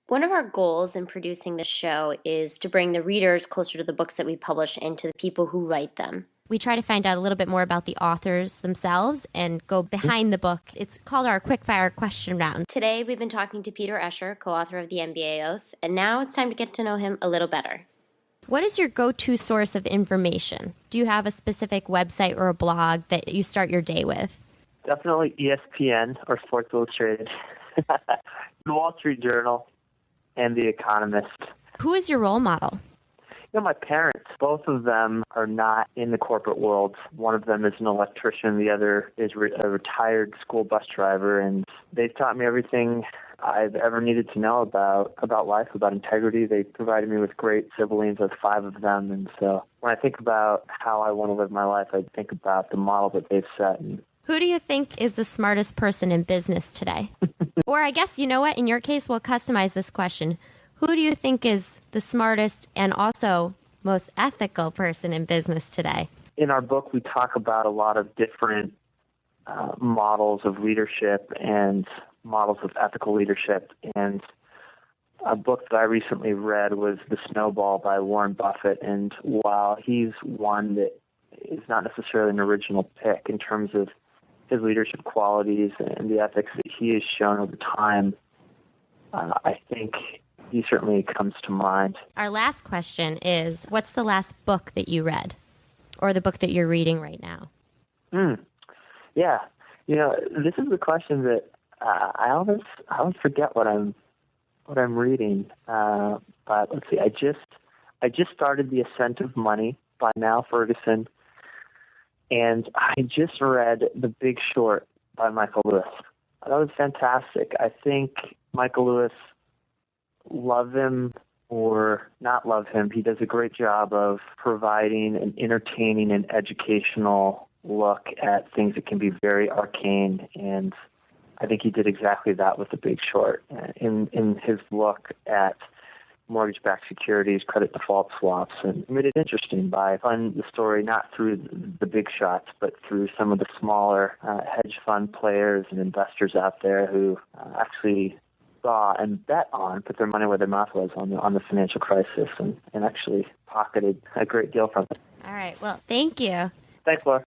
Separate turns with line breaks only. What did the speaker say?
One of our goals in producing this show is to bring the readers closer to the books that we publish and to the people who write them. We try to find out a little bit more about the authors themselves and go behind the book. It's called our Quickfire question round. Today, we've been talking to Peter Escher, co-author of The MBA Oath, and now it's time to get to know him a little better. What is your go-to source of information? Do you have a specific website or a blog that you start your day with?
Definitely ESPN or Sports Illustrated, the Wall Street Journal, and The Economist.
Who is your role model?
My parents, both of them are not in the corporate world. One of them is an electrician. The other is a retired school bus driver. And they've taught me everything I've ever needed to know about life, about integrity. They provided me with great siblings. There's 5 of them. And so when I think about how I want to live my life, I think about the model that they've set. And
who do you think is the smartest person in business today? Or I guess, you know what, in your case, we'll customize this question. Who do you think is the smartest and also most ethical person in business today?
In our book, we talk about a lot of different models of leadership and models of ethical leadership. And a book that I recently read was The Snowball by Warren Buffett. And while he's one that is not necessarily an original pick in terms of his leadership qualities and the ethics that he has shown over time, I think he certainly comes to mind.
Our last question is, what's the last book that you read, or the book that you're reading right now?
Yeah, this is the question that I always forget what I'm reading. But let's see, I just started The Ascent of Money by Niall Ferguson, and I just read The Big Short by Michael Lewis. That was fantastic. I think Michael Lewis, love him or not love him, he does a great job of providing an entertaining and educational look at things that can be very arcane, and I think he did exactly that with The Big Short. In his look at mortgage-backed securities, credit default swaps, and made it interesting by telling the story not through the big shots, but through some of the smaller hedge fund players and investors out there who actually saw and bet on, put their money where their mouth was on the financial crisis, and actually pocketed a great deal from it.
All right. Well, thank you.
Thanks, Laura.